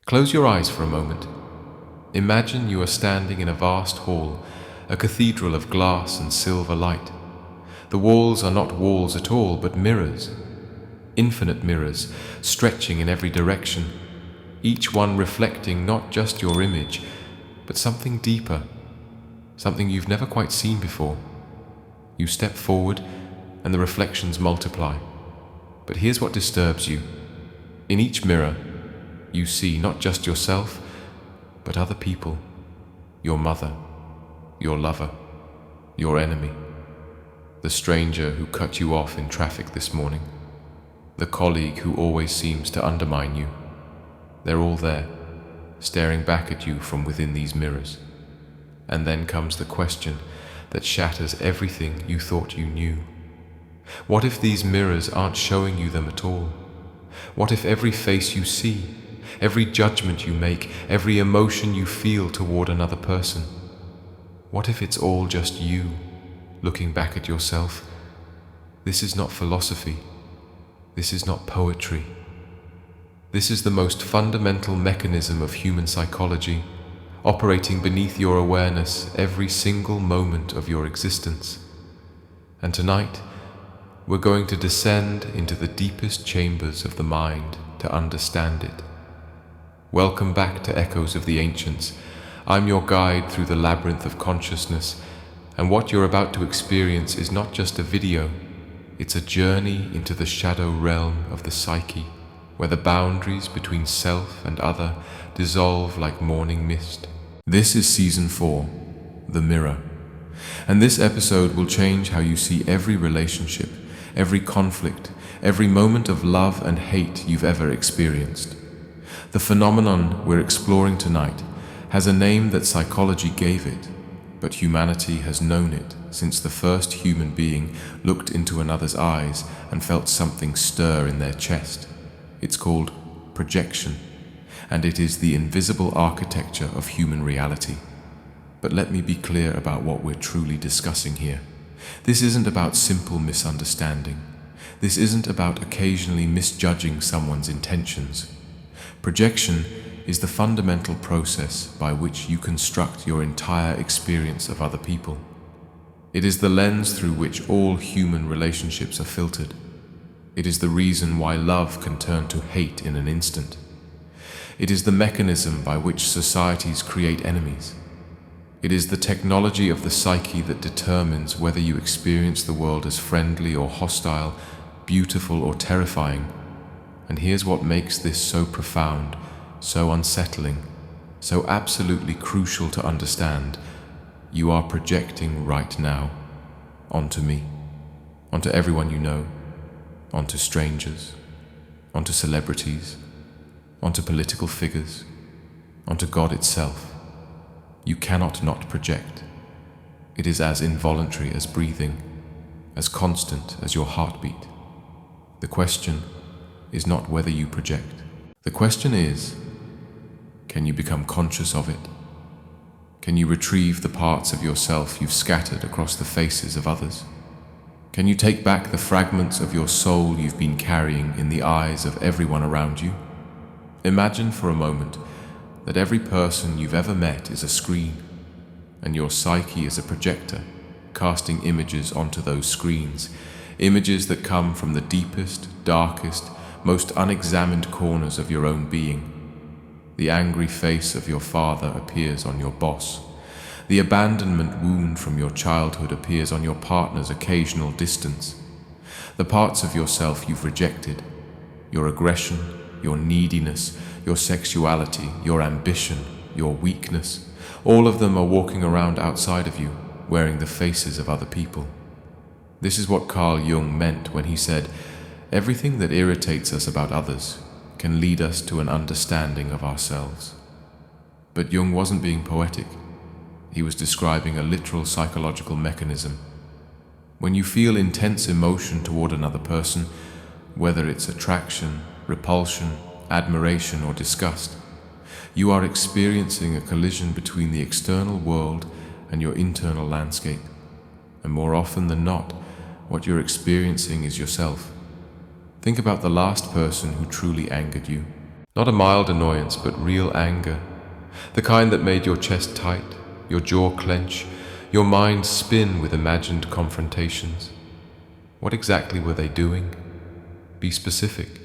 Close your eyes for a moment. Imagine you are standing in a vast hall, a cathedral of glass and silver light. The walls are not walls at all, but mirrors. Infinite mirrors, stretching in every direction, each one reflecting not just your image, but something deeper, something you've never quite seen before. You step forward, and the reflections multiply. But here's what disturbs you. In each mirror, you see not just yourself, but other people. Your mother, your lover, your enemy, the stranger who cut you off in traffic this morning, the colleague who always seems to undermine you. They're all there, staring back at you from within these mirrors. And then comes the question that shatters everything you thought you knew. What if these mirrors aren't showing you them at all? What if every face you see, every judgment you make, every emotion you feel toward another person, what if it's all just you looking back at yourself? This is not philosophy. This is not poetry. This is the most fundamental mechanism of human psychology, operating beneath your awareness every single moment of your existence. And tonight, we're going to descend into the deepest chambers of the mind to understand it. Welcome back to Echoes of the Ancients. I'm your guide through the labyrinth of consciousness, and what you're about to experience is not just a video, it's a journey into the shadow realm of the psyche, where the boundaries between self and other dissolve like morning mist. This is Season 4, The Mirror, and this episode will change how you see every relationship, every conflict, every moment of love and hate you've ever experienced. The phenomenon we're exploring tonight has a name that psychology gave it, but humanity has known it since the first human being looked into another's eyes and felt something stir in their chest. It's called projection, and it is the invisible architecture of human reality. But let me be clear about what we're truly discussing here. This isn't about simple misunderstanding. This isn't about occasionally misjudging someone's intentions. Projection is the fundamental process by which you construct your entire experience of other people. It is the lens through which all human relationships are filtered. It is the reason why love can turn to hate in an instant. It is the mechanism by which societies create enemies. It is the technology of the psyche that determines whether you experience the world as friendly or hostile, beautiful or terrifying. And here's what makes this so profound, so unsettling, so absolutely crucial to understand. You are projecting right now onto me, onto everyone you know, onto strangers, onto celebrities, onto political figures, onto God itself. You cannot not project. It is as involuntary as breathing, as constant as your heartbeat. The question is not whether you project. The question is, can you become conscious of it? Can you retrieve the parts of yourself you've scattered across the faces of others? Can you take back the fragments of your soul you've been carrying in the eyes of everyone around you? Imagine for a moment that every person you've ever met is a screen, and your psyche is a projector, casting images onto those screens, images that come from the deepest, darkest, most unexamined corners of your own being. The angry face of your father appears on your boss. The abandonment wound from your childhood appears on your partner's occasional distance. The parts of yourself you've rejected, your aggression, your neediness, your sexuality, your ambition, your weakness, all of them are walking around outside of you, wearing the faces of other people. This is what Carl Jung meant when he said, "Everything that irritates us about others can lead us to an understanding of ourselves." But Jung wasn't being poetic. He was describing a literal psychological mechanism. When you feel intense emotion toward another person, whether it's attraction, repulsion, admiration, or disgust, you are experiencing a collision between the external world and your internal landscape. And more often than not, what you're experiencing is yourself. Think about the last person who truly angered you. Not a mild annoyance, but real anger. The kind that made your chest tight, your jaw clench, your mind spin with imagined confrontations. What exactly were they doing? Be specific.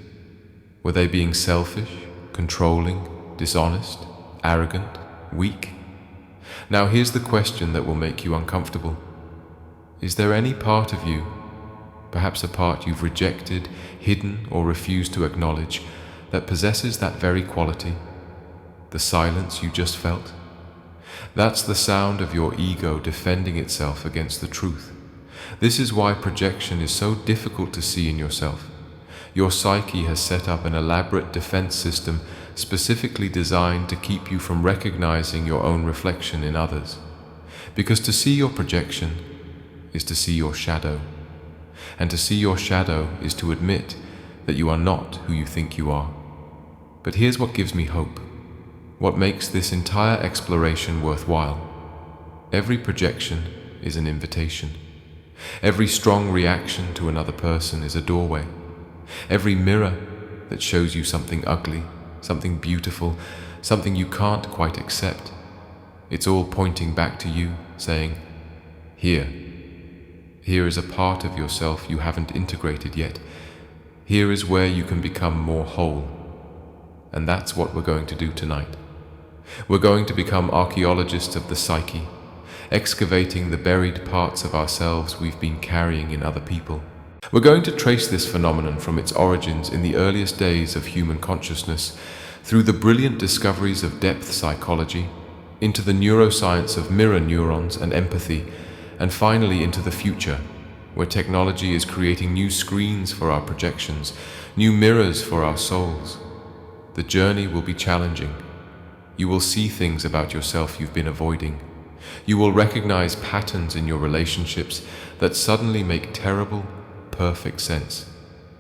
Were they being selfish, controlling, dishonest, arrogant, weak? Now here's the question that will make you uncomfortable. Is there any part of you, perhaps a part you've rejected, hidden, or refused to acknowledge, that possesses that very quality? The silence you just felt? That's the sound of your ego defending itself against the truth. This is why projection is so difficult to see in yourself. Your psyche has set up an elaborate defense system specifically designed to keep you from recognizing your own reflection in others. Because to see your projection is to see your shadow. And to see your shadow is to admit that you are not who you think you are. But here's what gives me hope. What makes this entire exploration worthwhile. Every projection is an invitation. Every strong reaction to another person is a doorway. Every mirror that shows you something ugly, something beautiful, something you can't quite accept, it's all pointing back to you, saying, here is a part of yourself you haven't integrated yet. Here is where you can become more whole. And that's what we're going to do tonight. We're going to become archaeologists of the psyche, excavating the buried parts of ourselves we've been carrying in other people. We're going to trace this phenomenon from its origins in the earliest days of human consciousness, through the brilliant discoveries of depth psychology, into the neuroscience of mirror neurons and empathy, and finally into the future, where technology is creating new screens for our projections, new mirrors for our souls. The journey will be challenging. You will see things about yourself you've been avoiding. You will recognize patterns in your relationships that suddenly make terrible, perfect sense.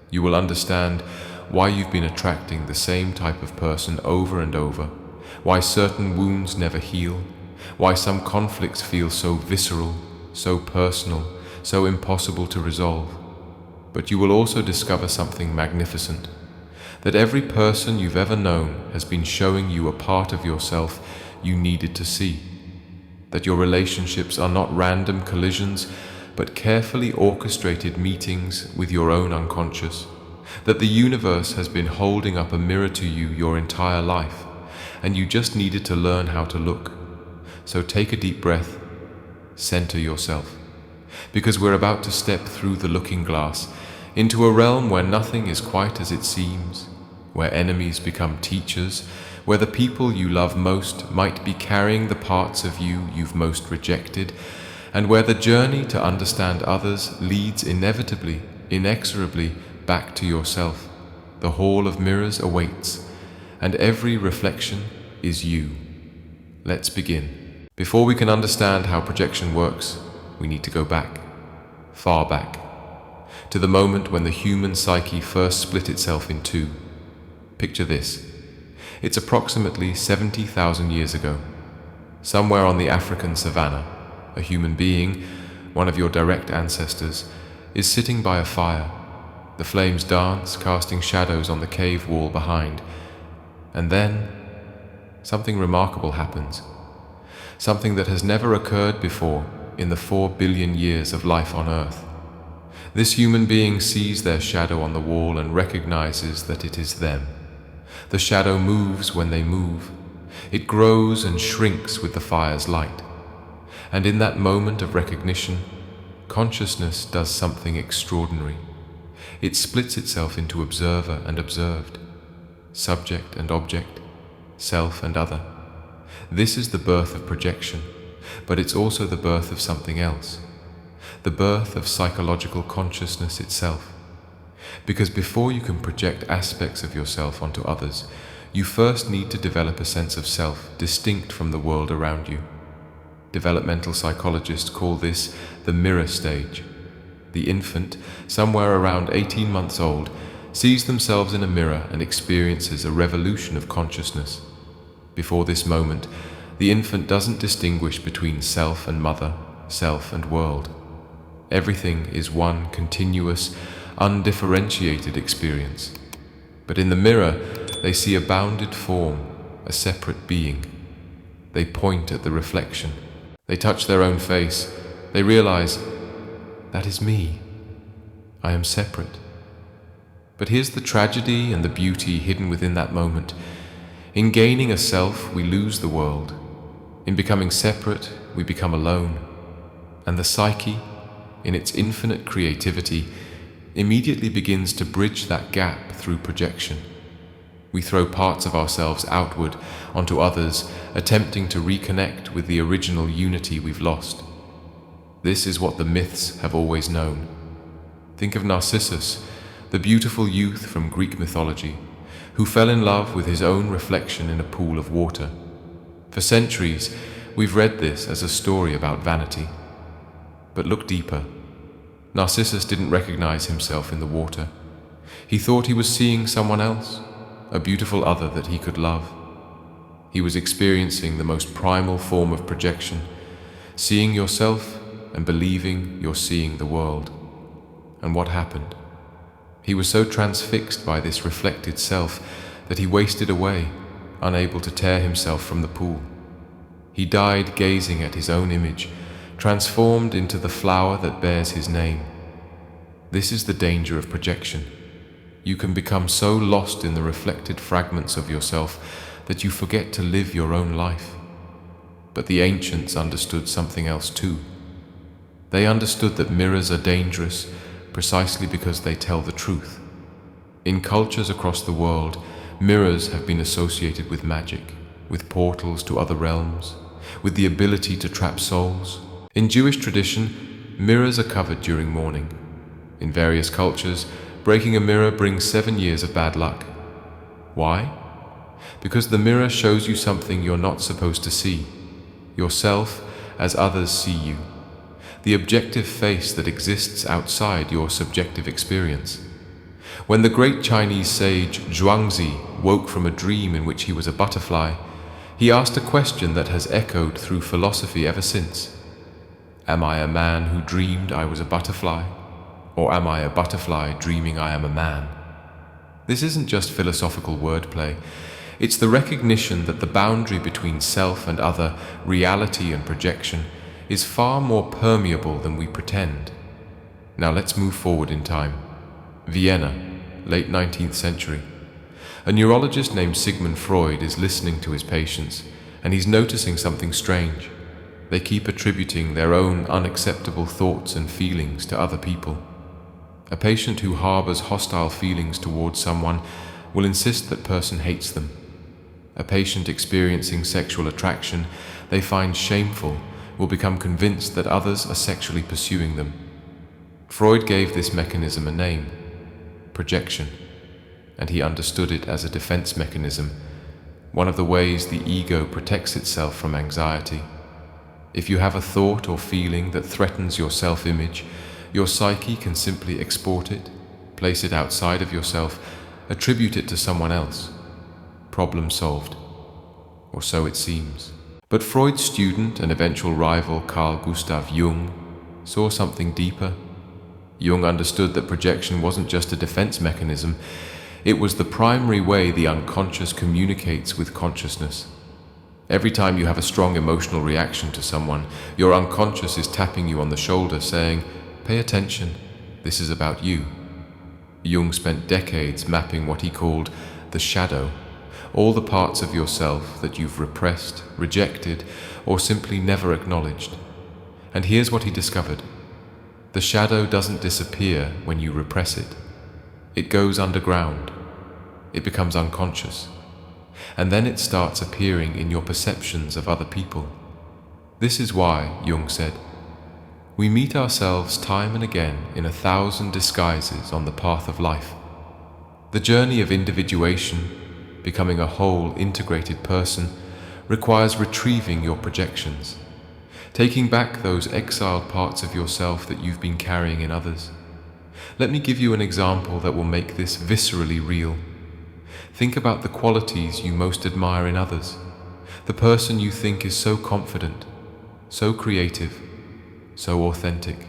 You will understand why you've been attracting the same type of person over and over, why certain wounds never heal, why some conflicts feel so visceral, so personal, so impossible to resolve. But you will also discover something magnificent, that every person you've ever known has been showing you a part of yourself you needed to see, that your relationships are not random collisions, but carefully orchestrated meetings with your own unconscious, that the universe has been holding up a mirror to you your entire life, and you just needed to learn how to look. So take a deep breath, center yourself, because we're about to step through the looking glass into a realm where nothing is quite as it seems, where enemies become teachers, where the people you love most might be carrying the parts of you you've most rejected, and where the journey to understand others leads inevitably, inexorably back to yourself. The hall of mirrors awaits, and every reflection is you. Let's begin. Before we can understand how projection works, we need to go back, far back, to the moment when the human psyche first split itself in two. Picture this. It's approximately 70,000 years ago. Somewhere on the African savannah, a human being, one of your direct ancestors, is sitting by a fire. The flames dance, casting shadows on the cave wall behind. And then, something remarkable happens. Something that has never occurred before in the 4 billion years of life on Earth. This human being sees their shadow on the wall and recognizes that it is them. The shadow moves when they move. It grows and shrinks with the fire's light. And in that moment of recognition, consciousness does something extraordinary. It splits itself into observer and observed, subject and object, self and other. This is the birth of projection, but it's also the birth of something else, the birth of psychological consciousness itself. Because before you can project aspects of yourself onto others, you first need to develop a sense of self distinct from the world around you. Developmental psychologists call this the mirror stage. The infant, somewhere around 18 months old, sees themselves in a mirror and experiences a revolution of consciousness. Before this moment, the infant doesn't distinguish between self and mother, self and world. Everything is one continuous, undifferentiated experience. But in the mirror, They see a bounded form, a separate being. They point at the reflection. They touch their own face. They realize, that is me. I am separate. But here's the tragedy and the beauty hidden within that moment. In gaining a self, we lose the world. In becoming separate, we become alone. And the psyche, in its infinite creativity, immediately begins to bridge that gap through projection. We throw parts of ourselves outward onto others, attempting to reconnect with the original unity we've lost. This is what the myths have always known. Think of Narcissus, the beautiful youth from Greek mythology, who fell in love with his own reflection in a pool of water. For centuries, we've read this as a story about vanity. But look deeper. Narcissus didn't recognize himself in the water. He thought he was seeing someone else, a beautiful other that he could love. He was experiencing the most primal form of projection, seeing yourself and believing you're seeing the world. And what happened? He was so transfixed by this reflected self that he wasted away, unable to tear himself from the pool. He died gazing at his own image, transformed into the flower that bears his name. This is the danger of projection. You can become so lost in the reflected fragments of yourself that you forget to live your own life. But the ancients understood something else too. They understood that mirrors are dangerous precisely because they tell the truth. In cultures across the world, mirrors have been associated with magic, with portals to other realms, with the ability to trap souls. In Jewish tradition, mirrors are covered during mourning. In various cultures, breaking a mirror brings 7 years of bad luck. Why? Because the mirror shows you something you're not supposed to see, yourself as others see you, the objective face that exists outside your subjective experience. When the great Chinese sage Zhuangzi woke from a dream in which he was a butterfly, he asked a question that has echoed through philosophy ever since. Am I a man who dreamed I was a butterfly? Or am I a butterfly dreaming I am a man? This isn't just philosophical wordplay. It's the recognition that the boundary between self and other, reality and projection, is far more permeable than we pretend. Now let's move forward in time. Vienna, late 19th century. A neurologist named Sigmund Freud is listening to his patients, and he's noticing something strange. They keep attributing their own unacceptable thoughts and feelings to other people. A patient who harbors hostile feelings towards someone will insist that person hates them. A patient experiencing sexual attraction they find shameful will become convinced that others are sexually pursuing them. Freud gave this mechanism a name, projection, and he understood it as a defense mechanism, one of the ways the ego protects itself from anxiety. If you have a thought or feeling that threatens your self-image, your psyche can simply export it, place it outside of yourself, attribute it to someone else. Problem solved. Or so it seems. But Freud's student and eventual rival Carl Gustav Jung saw something deeper. Jung understood that projection wasn't just a defense mechanism, it was the primary way the unconscious communicates with consciousness. Every time you have a strong emotional reaction to someone, your unconscious is tapping you on the shoulder saying, "Pay attention, this is about you." Jung spent decades mapping what he called the shadow, all the parts of yourself that you've repressed, rejected, or simply never acknowledged. And here's what he discovered. The shadow doesn't disappear when you repress it. It goes underground. It becomes unconscious. And then it starts appearing in your perceptions of other people. This is why, Jung said, we meet ourselves time and again in 1,000 disguises on the path of life. The journey of individuation, becoming a whole, integrated person, requires retrieving your projections, taking back those exiled parts of yourself that you've been carrying in others. Let me give you an example that will make this viscerally real. Think about the qualities you most admire in others, the person you think is so confident, so creative, so authentic,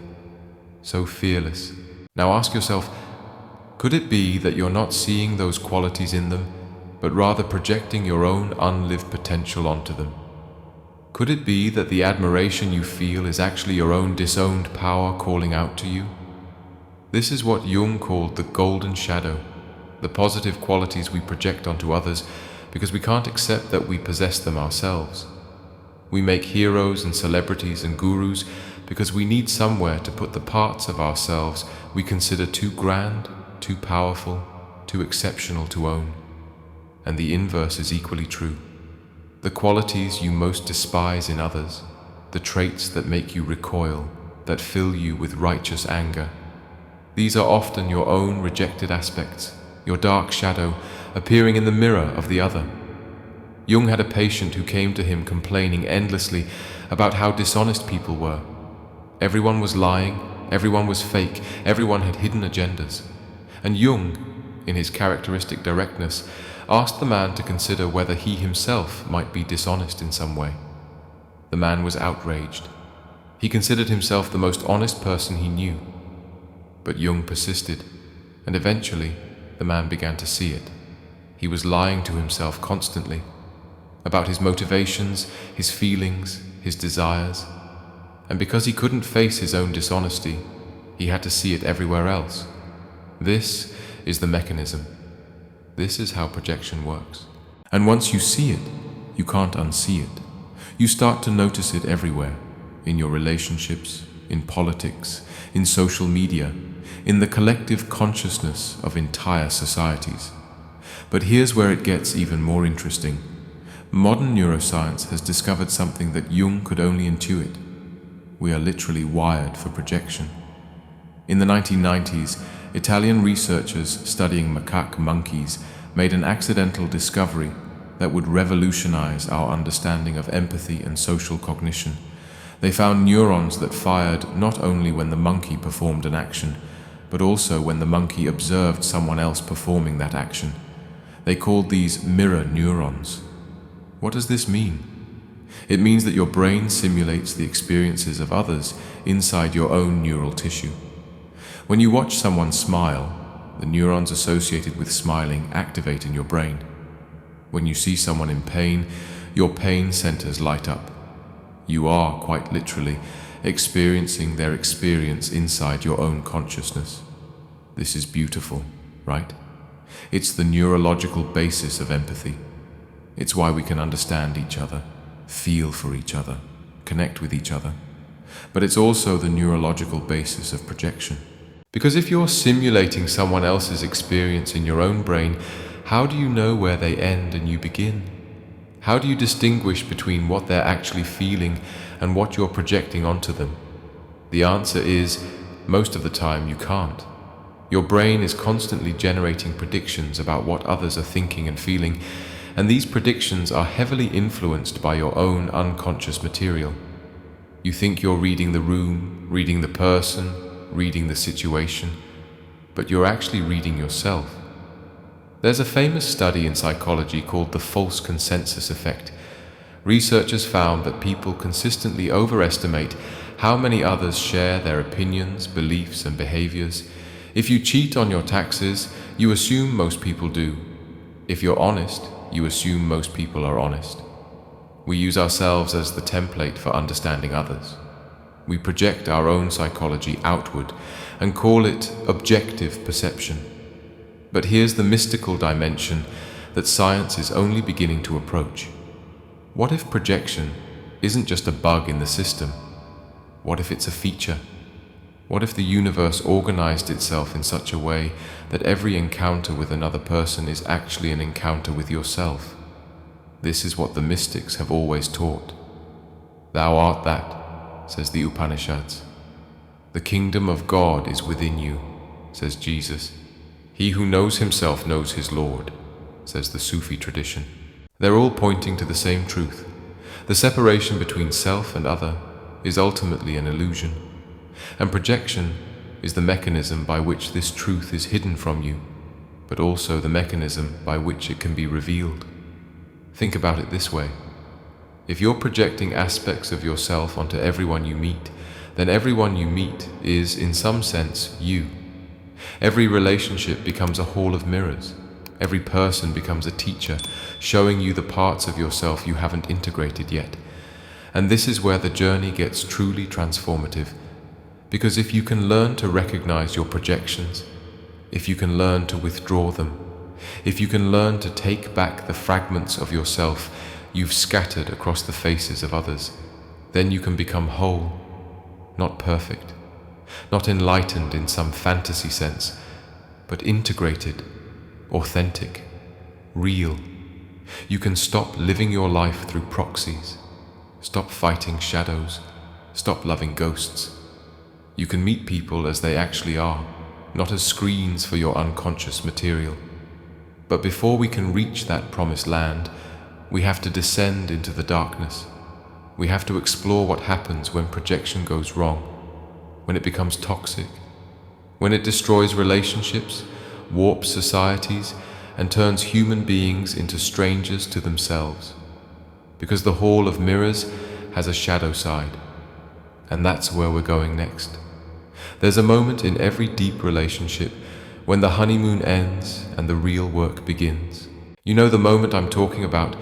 so fearless. Now ask yourself, could it be that you're not seeing those qualities in them, but rather projecting your own unlived potential onto them. Could it be that the admiration you feel is actually your own disowned power calling out to you? This is what Jung called the golden shadow, the positive qualities we project onto others because we can't accept that we possess them ourselves. We make heroes and celebrities and gurus because we need somewhere to put the parts of ourselves we consider too grand, too powerful, too exceptional to own. And the inverse is equally true. The qualities you most despise in others, the traits that make you recoil, that fill you with righteous anger, these are often your own rejected aspects, your dark shadow appearing in the mirror of the other. Jung had a patient who came to him complaining endlessly about how dishonest people were. Everyone was lying, everyone was fake, everyone had hidden agendas. And Jung, in his characteristic directness, asked the man to consider whether he himself might be dishonest in some way. The man was outraged. He considered himself the most honest person he knew. But Jung persisted, and eventually the man began to see it. He was lying to himself constantly, about his motivations, his feelings, his desires, and because he couldn't face his own dishonesty, he had to see it everywhere else. This is the mechanism. This is how projection works. And once you see it, you can't unsee it. You start to notice it everywhere, in your relationships, in politics, in social media, in the collective consciousness of entire societies. But here's where it gets even more interesting. Modern neuroscience has discovered something that Jung could only intuit. We are literally wired for projection. In the 1990s, Italian researchers studying macaque monkeys made an accidental discovery that would revolutionize our understanding of empathy and social cognition. They found neurons that fired not only when the monkey performed an action, but also when the monkey observed someone else performing that action. They called these mirror neurons. What does this mean? It means that your brain simulates the experiences of others inside your own neural tissue. When you watch someone smile, the neurons associated with smiling activate in your brain. When you see someone in pain, your pain centers light up. You are, quite literally, experiencing their experience inside your own consciousness. This is beautiful, right? It's the neurological basis of empathy. It's why we can understand each other, feel for each other, connect with each other. But it's also the neurological basis of projection. Because if you're simulating someone else's experience in your own brain, how do you know where they end and you begin? How do you distinguish between what they're actually feeling and what you're projecting onto them? The answer is, most of the time you can't. Your brain is constantly generating predictions about what others are thinking and feeling, and these predictions are heavily influenced by your own unconscious material. You think you're reading the room, reading the person, reading the situation, but you're actually reading yourself. There's a famous study in psychology called the false consensus effect. Researchers found that people consistently overestimate how many others share their opinions, beliefs, and behaviors. If you cheat on your taxes, you assume most people do. If you're honest, you assume most people are honest. We use ourselves as the template for understanding others. We project our own psychology outward and call it objective perception. But here's the mystical dimension that science is only beginning to approach. What if projection isn't just a bug in the system? What if it's a feature? What if the universe organized itself in such a way that every encounter with another person is actually an encounter with yourself? This is what the mystics have always taught. Thou art that, says the Upanishads. The kingdom of God is within you, says Jesus. He who knows himself knows his Lord, says the Sufi tradition. They're all pointing to the same truth. The separation between self and other is ultimately an illusion, and projection is the mechanism by which this truth is hidden from you, but also the mechanism by which it can be revealed. Think about it this way. If you're projecting aspects of yourself onto everyone you meet, then everyone you meet is, in some sense, you. Every relationship becomes a hall of mirrors. Every person becomes a teacher, showing you the parts of yourself you haven't integrated yet. And this is where the journey gets truly transformative. Because if you can learn to recognize your projections, if you can learn to withdraw them, if you can learn to take back the fragments of yourself you've scattered across the faces of others, then you can become whole, not perfect, not enlightened in some fantasy sense, but integrated, authentic, real. You can stop living your life through proxies, stop fighting shadows, stop loving ghosts. You can meet people as they actually are, not as screens for your unconscious material. But before we can reach that promised land, we have to descend into the darkness. We have to explore what happens when projection goes wrong, when it becomes toxic, when it destroys relationships, warps societies, and turns human beings into strangers to themselves. Because the Hall of Mirrors has a shadow side, and that's where we're going next. There's a moment in every deep relationship when the honeymoon ends and the real work begins. You know the moment I'm talking about.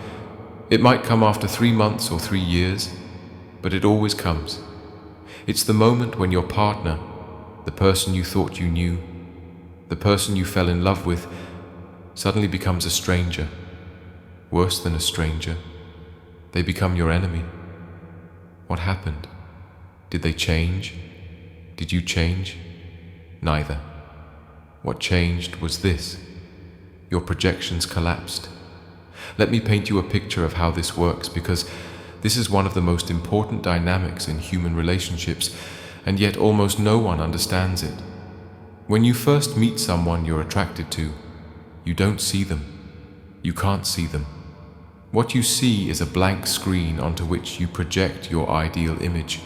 It might come after 3 months or 3 years, but it always comes. It's the moment when your partner, the person you thought you knew, the person you fell in love with, suddenly becomes a stranger. Worse than a stranger. They become your enemy. What happened? Did they change? Did you change? Neither. What changed was this. Your projections collapsed. Let me paint you a picture of how this works, because this is one of the most important dynamics in human relationships, and yet almost no one understands it. When you first meet someone you're attracted to, you don't see them. You can't see them. What you see is a blank screen onto which you project your ideal image,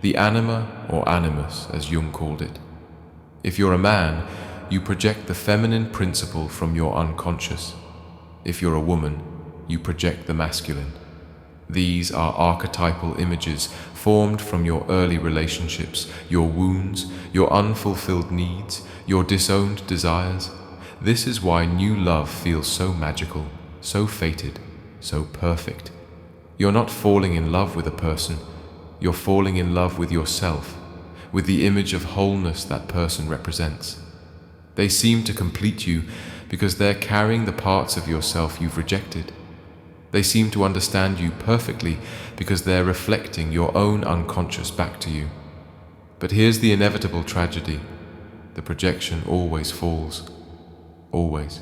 the anima or animus, as Jung called it. If you're a man, you project the feminine principle from your unconscious. If you're a woman, you project the masculine. These are archetypal images formed from your early relationships, your wounds, your unfulfilled needs, your disowned desires. This is why new love feels so magical, so fated, so perfect. You're not falling in love with a person, you're falling in love with yourself, with the image of wholeness that person represents. They seem to complete you because they're carrying the parts of yourself you've rejected. They seem to understand you perfectly because they're reflecting your own unconscious back to you. But here's the inevitable tragedy. The projection always falls. Always.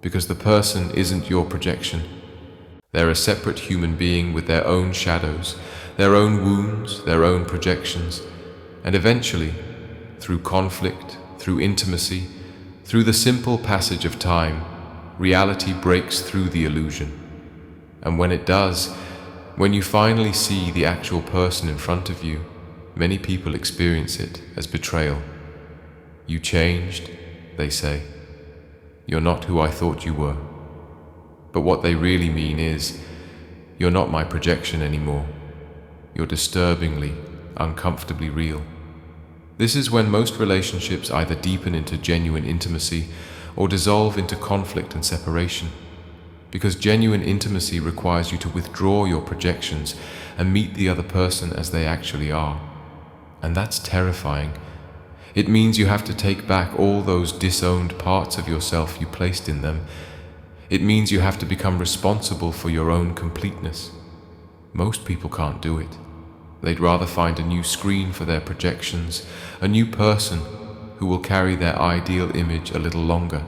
Because the person isn't your projection. They're a separate human being with their own shadows, their own wounds, their own projections, and eventually, through conflict, through intimacy, through the simple passage of time, reality breaks through the illusion. And when it does, when you finally see the actual person in front of you, many people experience it as betrayal. You changed, they say. You're not who I thought you were. But what they really mean is, you're not my projection anymore. You're disturbingly, uncomfortably real. This is when most relationships either deepen into genuine intimacy or dissolve into conflict and separation. Because genuine intimacy requires you to withdraw your projections and meet the other person as they actually are. And that's terrifying. It means you have to take back all those disowned parts of yourself you placed in them. It means you have to become responsible for your own completeness. Most people can't do it. They'd rather find a new screen for their projections, a new person who will carry their ideal image a little longer.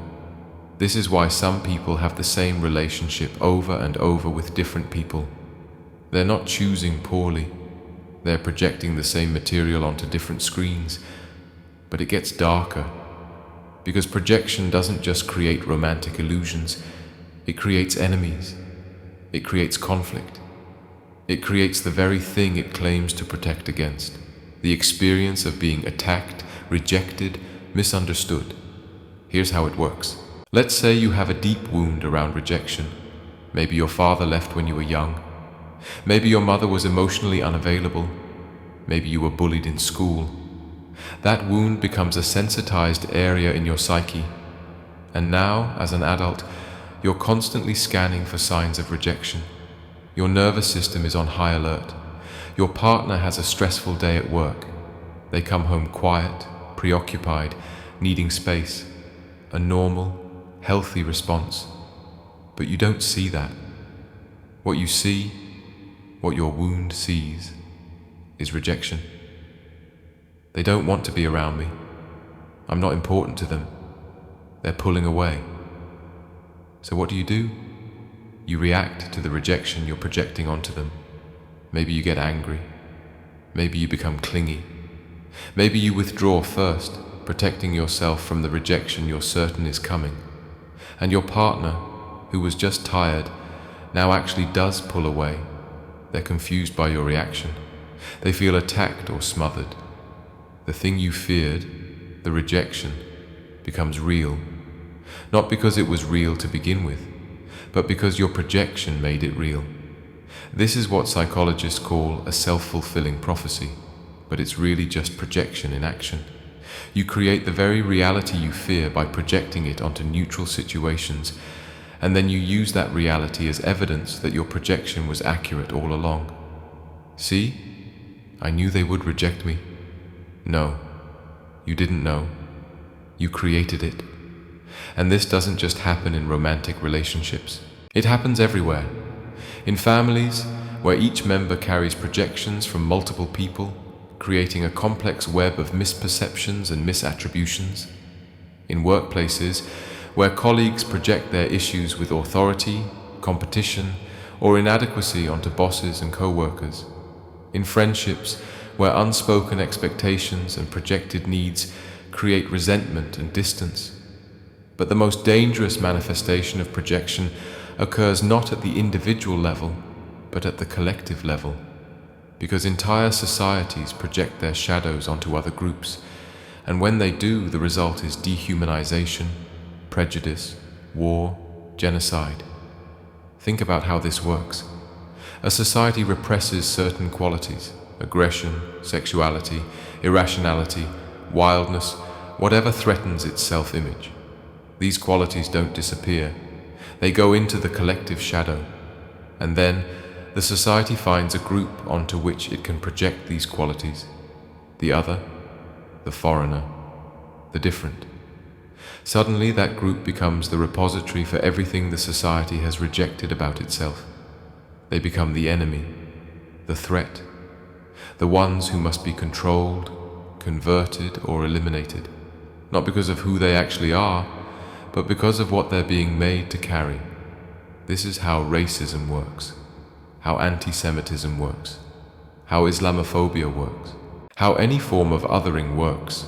This is why some people have the same relationship over and over with different people. They're not choosing poorly. They're projecting the same material onto different screens. But it gets darker, because projection doesn't just create romantic illusions. It creates enemies. It creates conflict. It creates the very thing it claims to protect against, the experience of being attacked, rejected, misunderstood. Here's how it works. Let's say you have a deep wound around rejection. Maybe your father left when you were young. Maybe your mother was emotionally unavailable. Maybe you were bullied in school. That wound becomes a sensitized area in your psyche. And now, as an adult, you're constantly scanning for signs of rejection. Your nervous system is on high alert. Your partner has a stressful day at work. They come home quiet, preoccupied, needing space. A normal, healthy response. But you don't see that. What you see, what your wound sees, is rejection. They don't want to be around me. I'm not important to them. They're pulling away. So what do? You react to the rejection you're projecting onto them. Maybe you get angry. Maybe you become clingy. Maybe you withdraw first, protecting yourself from the rejection you're certain is coming. And your partner, who was just tired, now actually does pull away. They're confused by your reaction. They feel attacked or smothered. The thing you feared, the rejection, becomes real. Not because it was real to begin with, but because your projection made it real. This is what psychologists call a self-fulfilling prophecy, but it's really just projection in action. You create the very reality you fear by projecting it onto neutral situations, and then you use that reality as evidence that your projection was accurate all along. See? I knew they would reject me. No, you didn't know. You created it. And this doesn't just happen in romantic relationships. It happens everywhere. In families, where each member carries projections from multiple people, creating a complex web of misperceptions and misattributions. In workplaces, where colleagues project their issues with authority, competition, or inadequacy onto bosses and co-workers. In friendships, where unspoken expectations and projected needs create resentment and distance. But the most dangerous manifestation of projection occurs not at the individual level, but at the collective level, because entire societies project their shadows onto other groups, and when they do, the result is dehumanization, prejudice, war, genocide. Think about how this works. A society represses certain qualities, aggression, sexuality, irrationality, wildness, whatever threatens its self-image. These qualities don't disappear. They go into the collective shadow, and then the society finds a group onto which it can project these qualities. The other, the foreigner, the different. Suddenly that group becomes the repository for everything the society has rejected about itself. They become the enemy, the threat, the ones who must be controlled, converted, or eliminated, not because of who they actually are, but because of what they're being made to carry. This is how racism works, how anti-Semitism works, how Islamophobia works, how any form of othering works.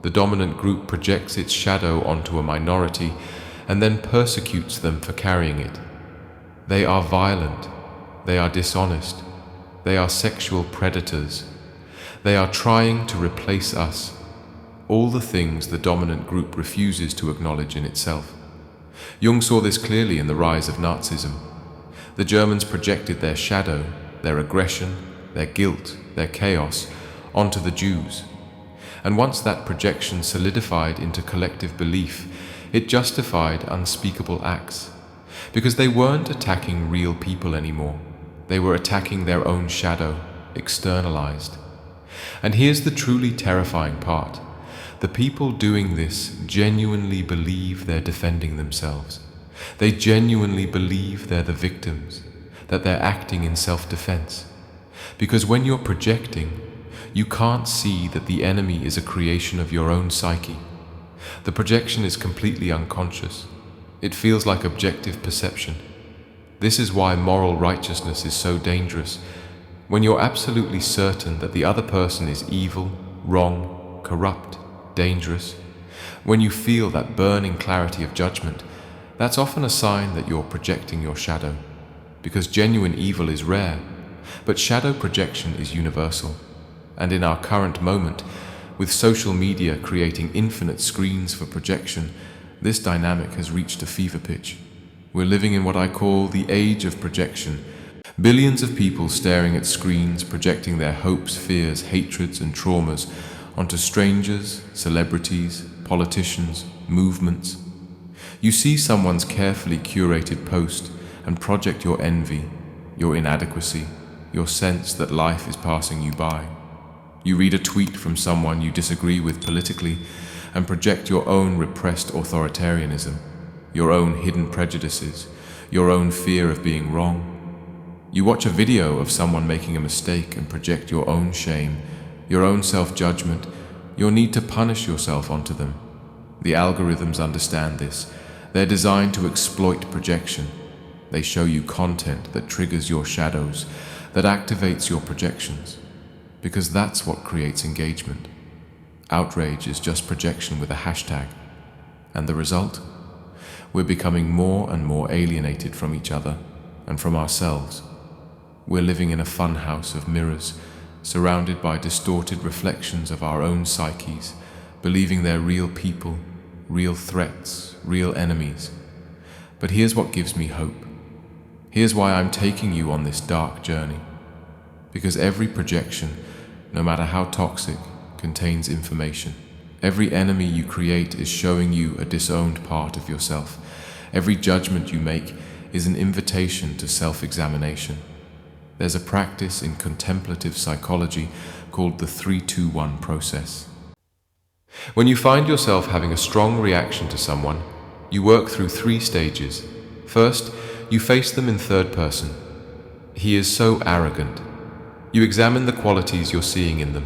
The dominant group projects its shadow onto a minority and then persecutes them for carrying it. They are violent, they are dishonest, they are sexual predators, they are trying to replace us. All the things the dominant group refuses to acknowledge in itself. Jung saw this clearly in the rise of Nazism. The Germans projected their shadow, their aggression, their guilt, their chaos, onto the Jews. And once that projection solidified into collective belief, it justified unspeakable acts. Because they weren't attacking real people anymore. They were attacking their own shadow, externalized. And here's the truly terrifying part. The people doing this genuinely believe they're defending themselves. They genuinely believe they're the victims, that they're acting in self-defense. Because when you're projecting, you can't see that the enemy is a creation of your own psyche. The projection is completely unconscious. It feels like objective perception. This is why moral righteousness is so dangerous. When you're absolutely certain that the other person is evil, wrong, corrupt, dangerous, when you feel that burning clarity of judgment, that's often a sign that you're projecting your shadow, because genuine evil is rare, but shadow projection is universal. And in our current moment, with social media creating infinite screens for projection, this dynamic has reached a fever pitch. We're living in what I call the age of projection. Billions of people staring at screens, projecting their hopes, fears, hatreds, and traumas onto strangers, celebrities, politicians, movements. You see someone's carefully curated post and project your envy, your inadequacy, your sense that life is passing you by. You read a tweet from someone you disagree with politically and project your own repressed authoritarianism, your own hidden prejudices, your own fear of being wrong. You watch a video of someone making a mistake and project your own shame, your own self-judgment, your need to punish yourself onto them. The algorithms understand this. They're designed to exploit projection. They show you content that triggers your shadows, that activates your projections, because that's what creates engagement. Outrage is just projection with a hashtag. And the result? We're becoming more and more alienated from each other and from ourselves. We're living in a funhouse of mirrors, surrounded by distorted reflections of our own psyches, believing they're real people, real threats, real enemies. But here's what gives me hope. Here's why I'm taking you on this dark journey. Because every projection, no matter how toxic, contains information. Every enemy you create is showing you a disowned part of yourself. Every judgment you make is an invitation to self-examination. There's a practice in contemplative psychology called the 3-2-1 process. When you find yourself having a strong reaction to someone, you work through 3 stages. First, you face them in third person. He is so arrogant. You examine the qualities you're seeing in them.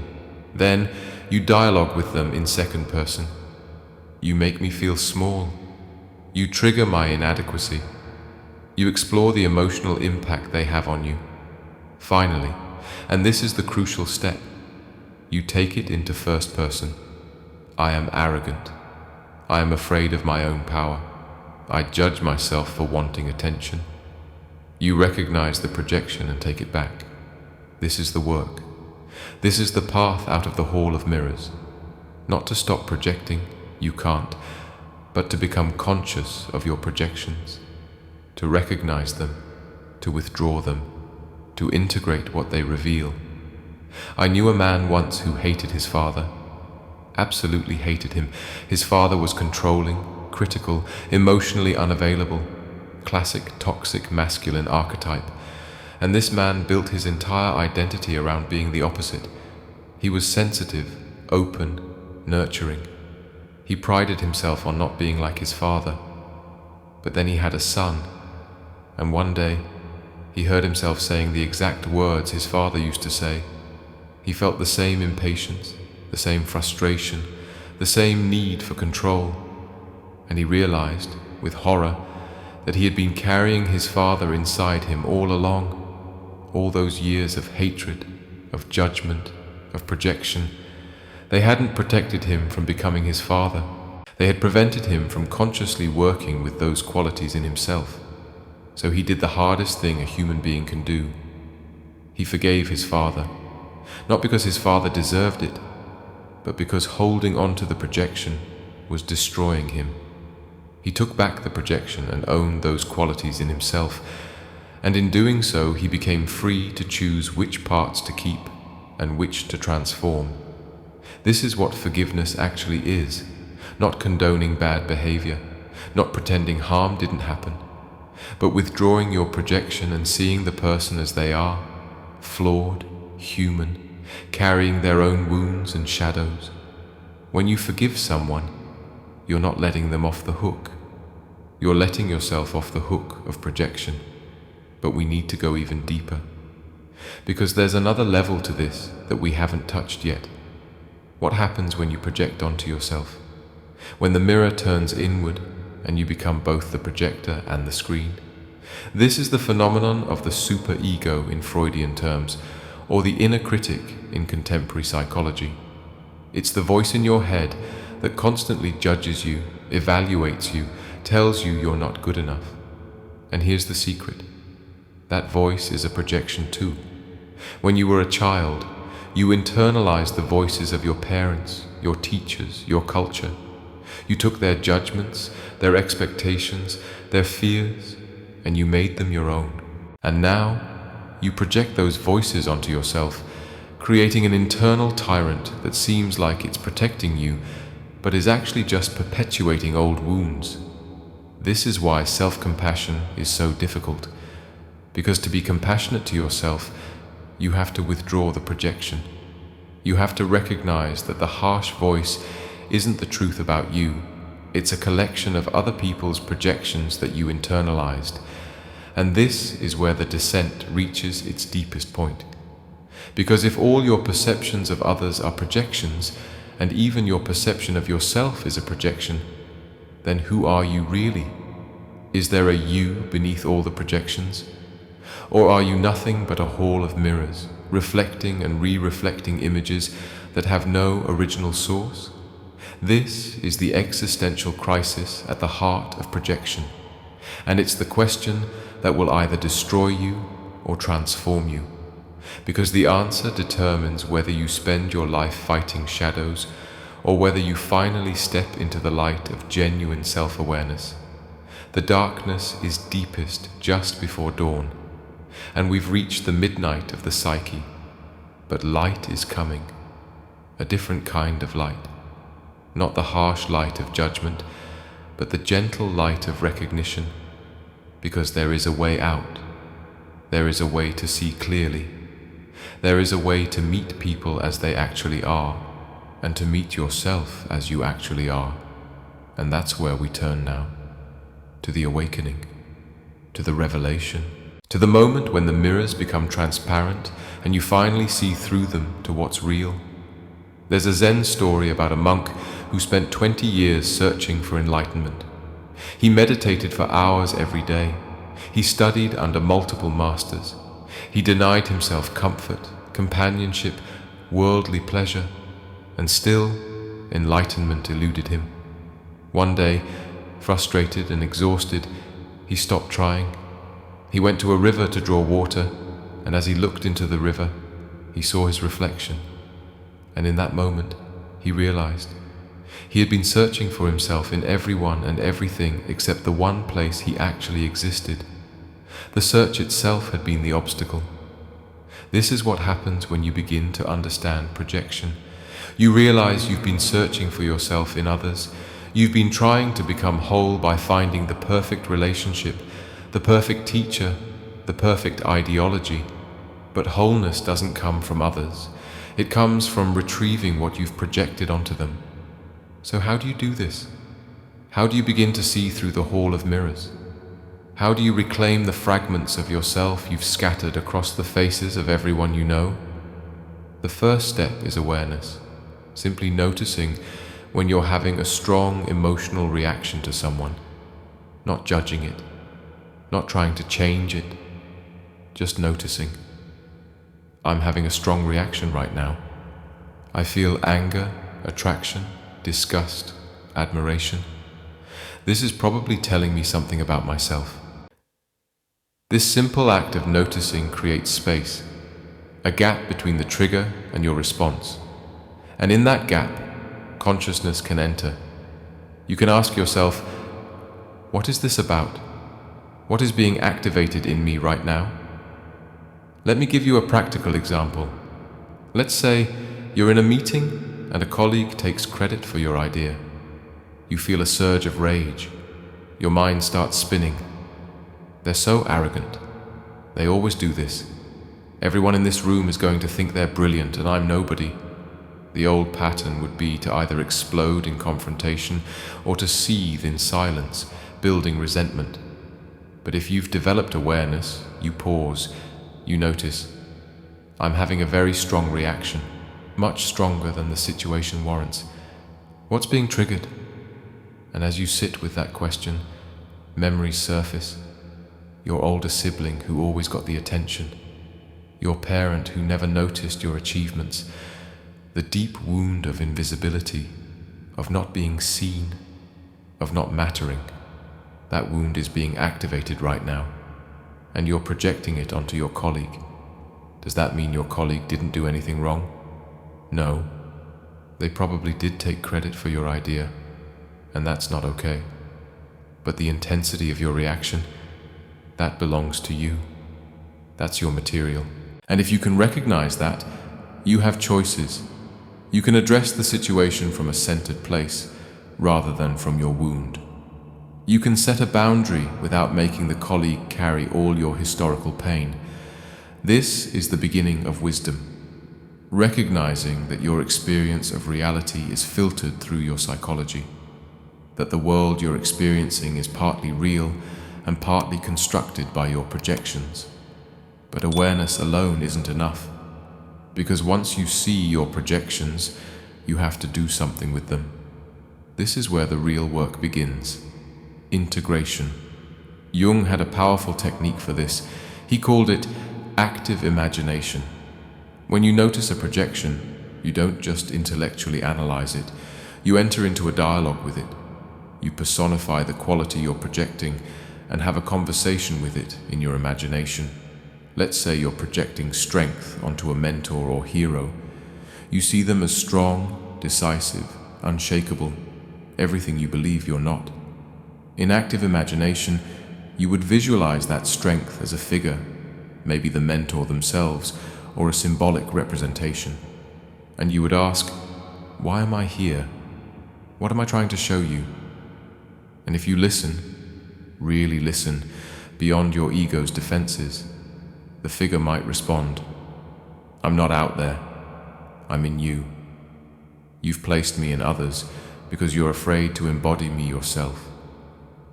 Then, you dialogue with them in second person. You make me feel small. You trigger my inadequacy. You explore the emotional impact they have on you. Finally, and this is the crucial step, you take it into first person. I am arrogant. I am afraid of my own power. I judge myself for wanting attention. You recognize the projection and take it back. This is the work. This is the path out of the hall of mirrors. Not to stop projecting, you can't, but to become conscious of your projections, to recognize them, to withdraw them, to integrate what they reveal. I knew a man once who hated his father, absolutely hated him. His father was controlling, critical, emotionally unavailable, classic toxic masculine archetype. And this man built his entire identity around being the opposite. He was sensitive, open, nurturing. He prided himself on not being like his father. But then he had a son, and one day he heard himself saying the exact words his father used to say. He felt the same impatience, the same frustration, the same need for control. And he realized, with horror, that he had been carrying his father inside him all along. All those years of hatred, of judgment, of projection, they hadn't protected him from becoming his father. They had prevented him from consciously working with those qualities in himself. So he did the hardest thing a human being can do. He forgave his father, not because his father deserved it, but because holding on to the projection was destroying him. He took back the projection and owned those qualities in himself, and in doing so he became free to choose which parts to keep and which to transform. This is what forgiveness actually is, not condoning bad behavior, not pretending harm didn't happen, but withdrawing your projection and seeing the person as they are, flawed, human, carrying their own wounds and shadows. When you forgive someone, you're not letting them off the hook. You're letting yourself off the hook of projection. But we need to go even deeper. Because there's another level to this that we haven't touched yet. What happens when you project onto yourself? When the mirror turns inward and you become both the projector and the screen? This is the phenomenon of the superego in Freudian terms, or the inner critic in contemporary psychology. It's the voice in your head that constantly judges you, evaluates you, tells you you're not good enough. And here's the secret. That voice is a projection too. When you were a child, you internalized the voices of your parents, your teachers, your culture. You took their judgments, their expectations, their fears, and you made them your own. And now, you project those voices onto yourself, creating an internal tyrant that seems like it's protecting you, but is actually just perpetuating old wounds. This is why self-compassion is so difficult, because to be compassionate to yourself, you have to withdraw the projection. You have to recognize that the harsh voice isn't the truth about you. It's a collection of other people's projections that you internalized. And this is where the descent reaches its deepest point. Because if all your perceptions of others are projections, and even your perception of yourself is a projection, then who are you really? Is there a you beneath all the projections? Or are you nothing but a hall of mirrors, reflecting and re-reflecting images that have no original source? This is the existential crisis at the heart of projection, and it's the question that will either destroy you or transform you, because the answer determines whether you spend your life fighting shadows or whether you finally step into the light of genuine self-awareness. The darkness is deepest just before dawn, and we've reached the midnight of the psyche, but light is coming, a different kind of light. Not the harsh light of judgment, but the gentle light of recognition, because there is a way out. There is a way to see clearly. There is a way to meet people as they actually are, and to meet yourself as you actually are. And that's where we turn now, to the awakening, to the revelation, to the moment when the mirrors become transparent and you finally see through them to what's real. There's a Zen story about a monk who spent 20 years searching for enlightenment. He meditated for hours every day. He studied under multiple masters. He denied himself comfort, companionship, worldly pleasure, and still enlightenment eluded him. One day, frustrated and exhausted, he stopped trying. He went to a river to draw water, and as he looked into the river, he saw his reflection. And in that moment, he realized he had been searching for himself in everyone and everything except the one place he actually existed. The search itself had been the obstacle. This is what happens when you begin to understand projection. You realize you've been searching for yourself in others. You've been trying to become whole by finding the perfect relationship, the perfect teacher, the perfect ideology. But wholeness doesn't come from others. It comes from retrieving what you've projected onto them. So how do you do this? How do you begin to see through the hall of mirrors? How do you reclaim the fragments of yourself you've scattered across the faces of everyone you know? The first step is awareness, simply noticing when you're having a strong emotional reaction to someone, not judging it, not trying to change it, just noticing. I'm having a strong reaction right now. I feel anger, attraction, disgust, admiration. This is probably telling me something about myself. This simple act of noticing creates space, a gap between the trigger and your response. And in that gap, consciousness can enter. You can ask yourself, what is this about? What is being activated in me right now? Let me give you a practical example. Let's say you're in a meeting and a colleague takes credit for your idea. You feel a surge of rage. Your mind starts spinning. They're so arrogant. They always do this. Everyone in this room is going to think they're brilliant and I'm nobody. The old pattern would be to either explode in confrontation or to seethe in silence, building resentment. But if you've developed awareness, you pause. You notice, I'm having a very strong reaction, much stronger than the situation warrants. What's being triggered? And as you sit with that question, memories surface. Your older sibling who always got the attention, your parent who never noticed your achievements, the deep wound of invisibility, of not being seen, of not mattering. That wound is being activated right now, and you're projecting it onto your colleague. Does that mean your colleague didn't do anything wrong? No. They probably did take credit for your idea, and that's not okay. But the intensity of your reaction, that belongs to you. That's your material. And if you can recognize that, you have choices. You can address the situation from a centered place, rather than from your wound. You can set a boundary without making the colleague carry all your historical pain. This is the beginning of wisdom. Recognizing that your experience of reality is filtered through your psychology, that the world you're experiencing is partly real and partly constructed by your projections. But awareness alone isn't enough, because once you see your projections, you have to do something with them. This is where the real work begins. Integration. Jung had a powerful technique for this. He called it active imagination. When you notice a projection, you don't just intellectually analyze it. You enter into a dialogue with it. You personify the quality you're projecting and have a conversation with it in your imagination. Let's say you're projecting strength onto a mentor or hero. You see them as strong, decisive, unshakable, everything you believe you're not. In active imagination, you would visualize that strength as a figure, maybe the mentor themselves, or a symbolic representation. And you would ask, why am I here? What am I trying to show you? And if you listen, really listen, beyond your ego's defenses, the figure might respond, I'm not out there, I'm in you. You've placed me in others because you're afraid to embody me yourself.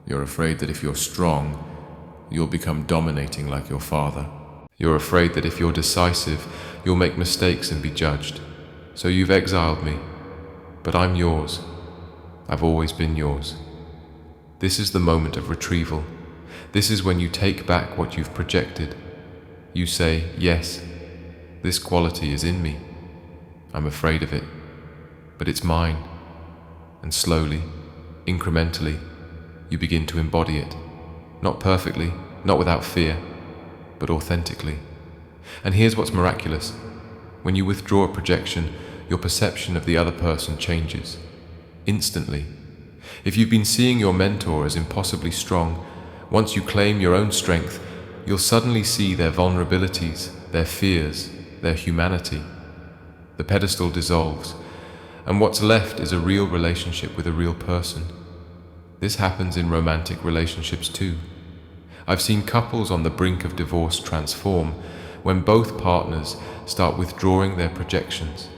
You're afraid that if you're strong, you'll become dominating like your father. You're afraid that if you're decisive, you'll make mistakes and be judged. So you've exiled me, but I'm yours. I've always been yours. This is the moment of retrieval. This is when you take back what you've projected. You say, yes, this quality is in me. I'm afraid of it, but it's mine. And slowly, incrementally, you begin to embody it. Not perfectly, not without fear, but authentically. And here's what's miraculous. When you withdraw a projection, your perception of the other person changes. Instantly. If you've been seeing your mentor as impossibly strong, once you claim your own strength, you'll suddenly see their vulnerabilities, their fears, their humanity. The pedestal dissolves, and what's left is a real relationship with a real person. This happens in romantic relationships too. I've seen couples on the brink of divorce transform when both partners start withdrawing their projections.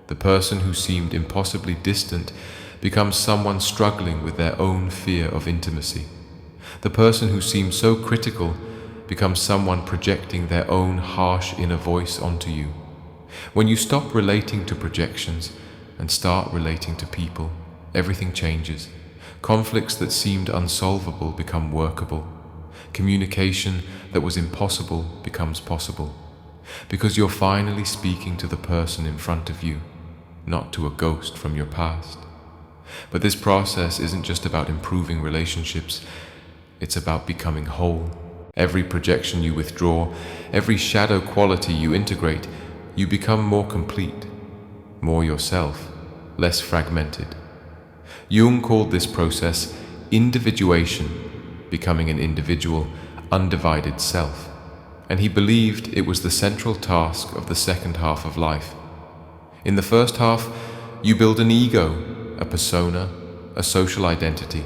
The person who seemed impossibly distant becomes someone struggling with their own fear of intimacy. The person who seemed so critical becomes someone projecting their own harsh inner voice onto you. When you stop relating to projections and start relating to people, everything changes. Conflicts that seemed unsolvable become workable. Communication that was impossible becomes possible. Because you're finally speaking to the person in front of you, not to a ghost from your past. But this process isn't just about improving relationships, it's about becoming whole. Every projection you withdraw, every shadow quality you integrate, you become more complete, more yourself, less fragmented. Jung called this process individuation, becoming an individual, undivided self, and he believed it was the central task of the second half of life. In the first half, you build an ego, a persona, a social identity.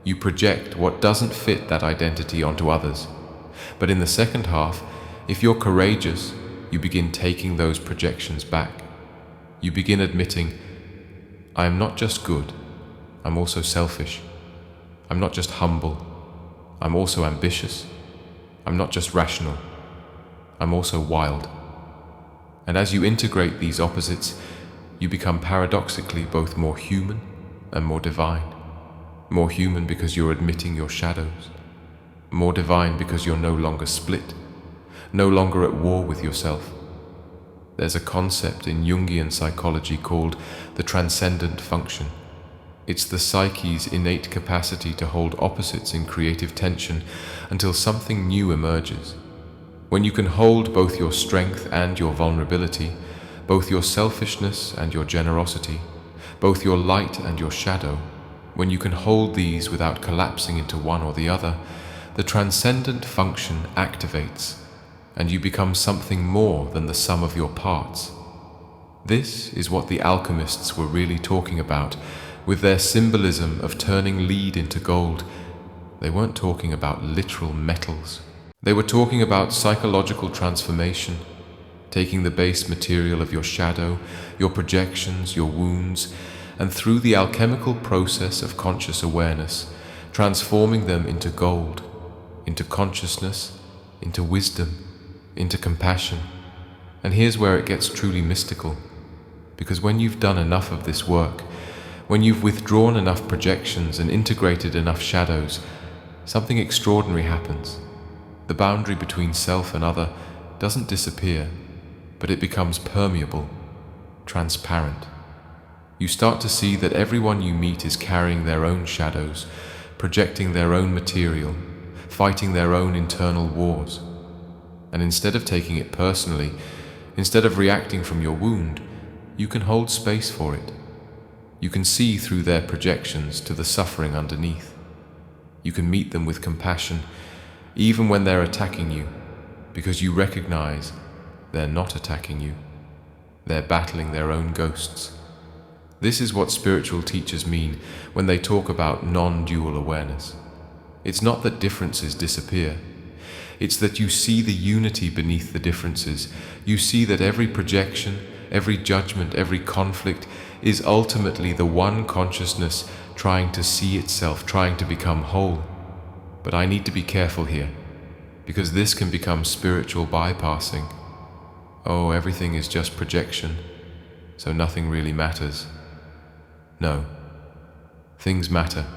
You project what doesn't fit that identity onto others. But in the second half, if you're courageous, you begin taking those projections back. You begin admitting, I am not just good, I'm also selfish. I'm not just humble, I'm also ambitious. I'm not just rational, I'm also wild. And as you integrate these opposites, you become paradoxically both more human and more divine. More human because you're admitting your shadows. More divine because you're no longer split, no longer at war with yourself. There's a concept in Jungian psychology called the transcendent function. It's the psyche's innate capacity to hold opposites in creative tension until something new emerges. When you can hold both your strength and your vulnerability, both your selfishness and your generosity, both your light and your shadow, when you can hold these without collapsing into one or the other, the transcendent function activates, and you become something more than the sum of your parts. This is what the alchemists were really talking about With their symbolism of turning lead into gold, they weren't talking about literal metals. They were talking about psychological transformation, taking the base material of your shadow, your projections, your wounds, and through the alchemical process of conscious awareness, transforming them into gold, into consciousness, into wisdom, into compassion. And here's where it gets truly mystical, because when you've done enough of this work, when you've withdrawn enough projections and integrated enough shadows, something extraordinary happens. The boundary between self and other doesn't disappear, but it becomes permeable, transparent. You start to see that everyone you meet is carrying their own shadows, projecting their own material, fighting their own internal wars. And instead of taking it personally, instead of reacting from your wound, you can hold space for it. You can see through their projections to the suffering underneath. You can meet them with compassion, even when they're attacking you, because you recognize they're not attacking you. They're battling their own ghosts. This is what spiritual teachers mean when they talk about non-dual awareness. It's not that differences disappear. It's that you see the unity beneath the differences. You see that every projection, every judgment, every conflict is ultimately the one consciousness trying to see itself, trying to become whole. But I need to be careful here, because this can become spiritual bypassing. Oh, everything is just projection, so nothing really matters. No, things matter.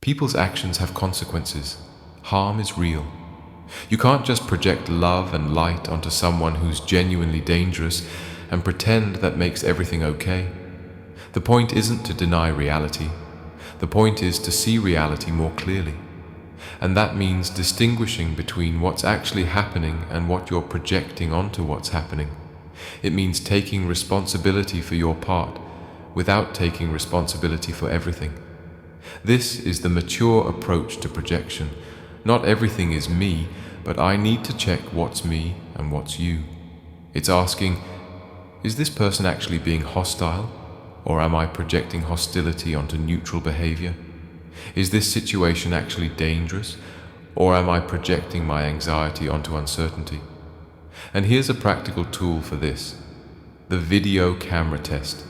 People's actions have consequences. Harm is real. You can't just project love and light onto someone who's genuinely dangerous and pretend that makes everything okay. The point isn't to deny reality. The point is to see reality more clearly. And that means distinguishing between what's actually happening and what you're projecting onto what's happening. It means taking responsibility for your part without taking responsibility for everything. This is the mature approach to projection. Not everything is me, but I need to check what's me and what's you. It's asking, is this person actually being hostile, or am I projecting hostility onto neutral behavior? Is this situation actually dangerous, or am I projecting my anxiety onto uncertainty? And here's a practical tool for this: the video camera test.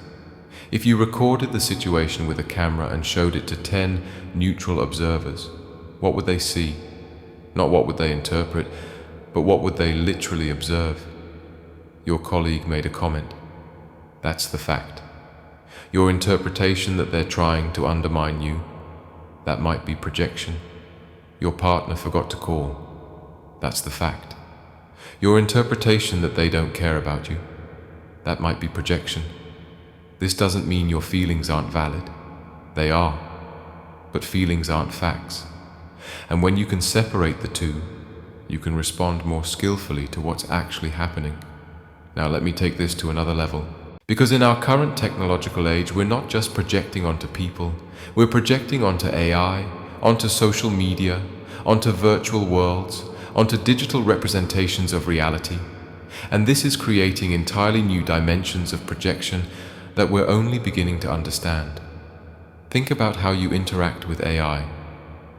If you recorded the situation with a camera and showed it to 10 neutral observers, what would they see? Not what would they interpret, but what would they literally observe? Your colleague made a comment. That's the fact. Your interpretation that they're trying to undermine you, that might be projection. Your partner forgot to call. That's the fact. Your interpretation that they don't care about you, that might be projection. This doesn't mean your feelings aren't valid. They are. But feelings aren't facts. And when you can separate the two, you can respond more skillfully to what's actually happening. Now let me take this to another level. Because in our current technological age, we're not just projecting onto people, we're projecting onto AI, onto social media, onto virtual worlds, onto digital representations of reality. And this is creating entirely new dimensions of projection that we're only beginning to understand. Think about how you interact with AI.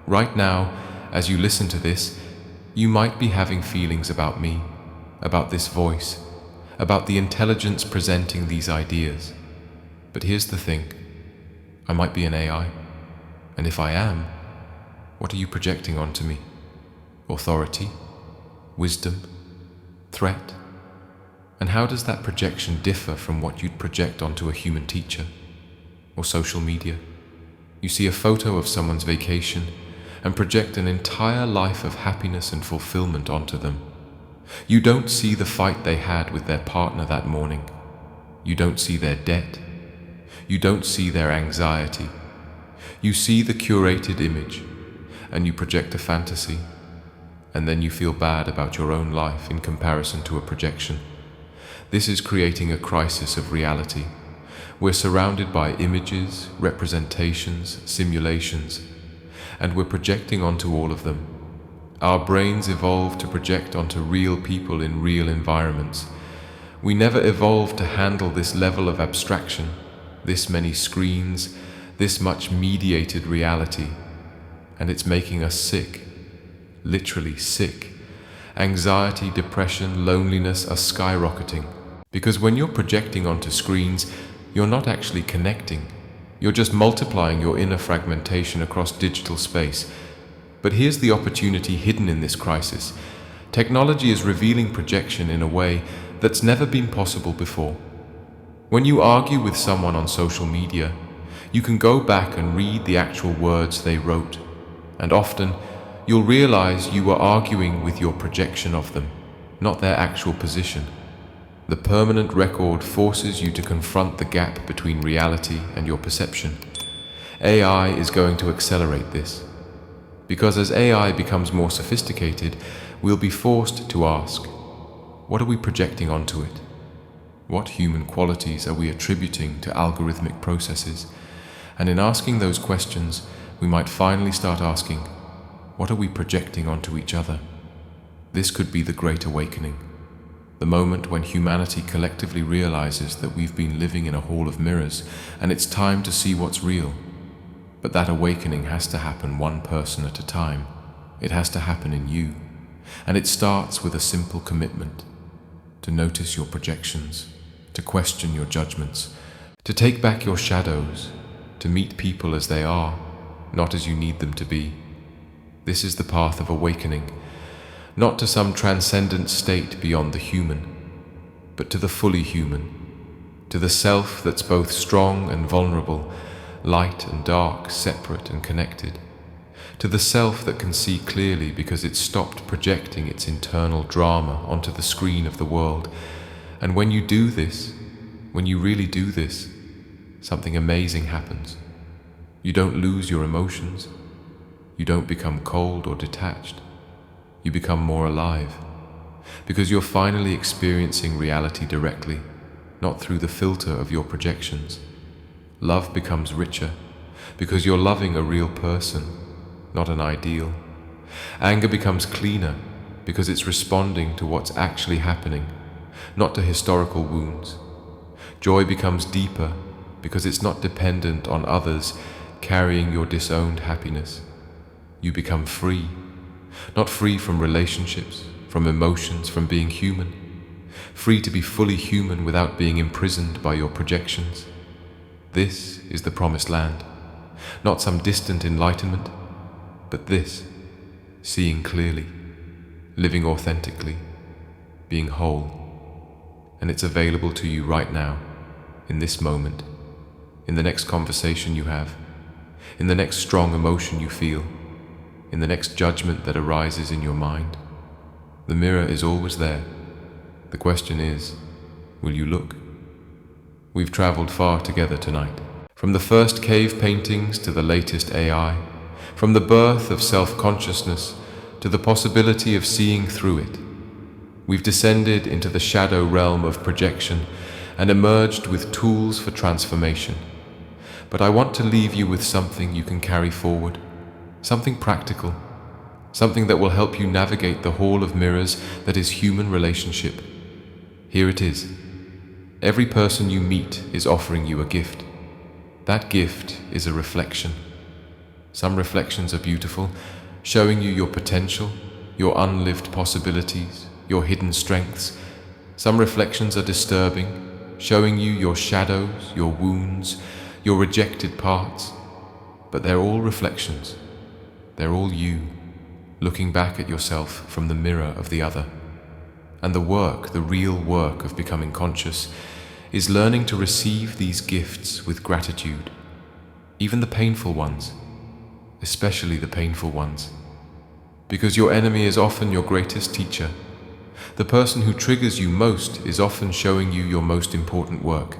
Right now, as you listen to this, you might be having feelings about me, about this voice, about the intelligence presenting these ideas. But here's the thing, I might be an AI, and if I am, what are you projecting onto me? Authority? Wisdom? Threat? And how does that projection differ from what you'd project onto a human teacher or social media? You see a photo of someone's vacation and project an entire life of happiness and fulfillment onto them. You don't see the fight they had with their partner that morning. You don't see their debt. You don't see their anxiety. You see the curated image, and you project a fantasy, and then you feel bad about your own life in comparison to a projection. This is creating a crisis of reality. We're surrounded by images, representations, simulations, and we're projecting onto all of them. Our brains evolved to project onto real people in real environments. We never evolved to handle this level of abstraction, this many screens, this much mediated reality, and it's making us sick, literally sick. Anxiety, depression, loneliness are skyrocketing. Because when you're projecting onto screens, you're not actually connecting. You're just multiplying your inner fragmentation across digital space. But here's the opportunity hidden in this crisis. Technology is revealing projection in a way that's never been possible before. When you argue with someone on social media, you can go back and read the actual words they wrote, and often you'll realize you were arguing with your projection of them, not their actual position. The permanent record forces you to confront the gap between reality and your perception. AI is going to accelerate this, because as AI becomes more sophisticated, we'll be forced to ask, what are we projecting onto it? What human qualities are we attributing to algorithmic processes? And in asking those questions, we might finally start asking, what are we projecting onto each other? This could be the Great Awakening, the moment when humanity collectively realizes that we've been living in a hall of mirrors and it's time to see what's real. But that awakening has to happen one person at a time. It has to happen in you. And it starts with a simple commitment to notice your projections, to question your judgments, to take back your shadows, to meet people as they are, not as you need them to be. This is the path of awakening, not to some transcendent state beyond the human, but to the fully human, to the self that's both strong and vulnerable, light and dark, separate and connected, to the self that can see clearly because it's stopped projecting its internal drama onto the screen of the world. And when you do this, when you really do this, something amazing happens. You don't lose your emotions. You don't become cold or detached. You become more alive, because you're finally experiencing reality directly, not through the filter of your projections. Love becomes richer, because you're loving a real person, not an ideal. Anger becomes cleaner, because it's responding to what's actually happening, not to historical wounds. Joy becomes deeper, because it's not dependent on others carrying your disowned happiness. You become free, not free from relationships, from emotions, from being human. Free to be fully human without being imprisoned by your projections. This is the promised land, not some distant enlightenment, but this, seeing clearly, living authentically, being whole. And it's available to you right now, in this moment, in the next conversation you have, in the next strong emotion you feel, in the next judgment that arises in your mind. The mirror is always there. The question is, will you look? We've traveled far together tonight. From the first cave paintings to the latest AI, from the birth of self-consciousness to the possibility of seeing through it. We've descended into the shadow realm of projection and emerged with tools for transformation. But I want to leave you with something you can carry forward. Something practical, something that will help you navigate the hall of mirrors that is human relationship. Here it is. Every person you meet is offering you a gift. That gift is a reflection. Some reflections are beautiful, showing you your potential, your unlived possibilities, your hidden strengths. Some reflections are disturbing, showing you your shadows, your wounds, your rejected parts. But they're all reflections. They're all you, looking back at yourself from the mirror of the other. And the work, the real work of becoming conscious, is learning to receive these gifts with gratitude, even the painful ones, especially the painful ones. Because your enemy is often your greatest teacher. The person who triggers you most is often showing you your most important work.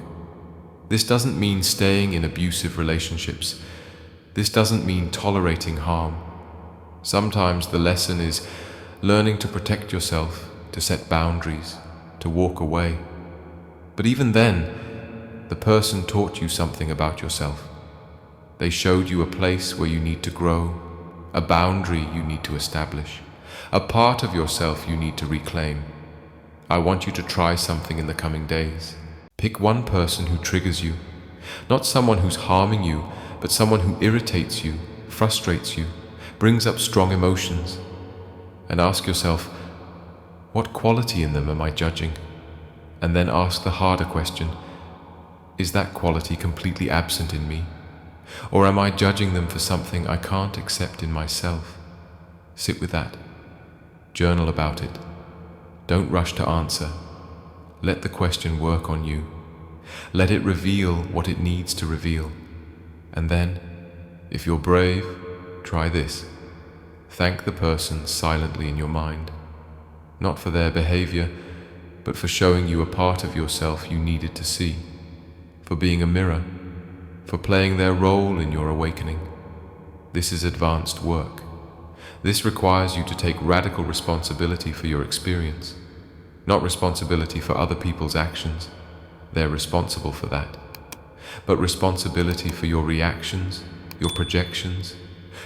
This doesn't mean staying in abusive relationships. This doesn't mean tolerating harm. Sometimes the lesson is learning to protect yourself, to set boundaries, to walk away. But even then, the person taught you something about yourself. They showed you a place where you need to grow, a boundary you need to establish, a part of yourself you need to reclaim. I want you to try something in the coming days. Pick one person who triggers you, not someone who's harming you, but someone who irritates you, frustrates you, brings up strong emotions. And ask yourself, what quality in them am I judging? And then ask the harder question, is that quality completely absent in me? Or am I judging them for something I can't accept in myself? Sit with that. Journal about it. Don't rush to answer. Let the question work on you. Let it reveal what it needs to reveal. And then, if you're brave, try this. Thank the person silently in your mind, not for their behavior, but for showing you a part of yourself you needed to see, for being a mirror, for playing their role in your awakening. This is advanced work. This requires you to take radical responsibility for your experience, not responsibility for other people's actions. They're responsible for that. But responsibility for your reactions, your projections,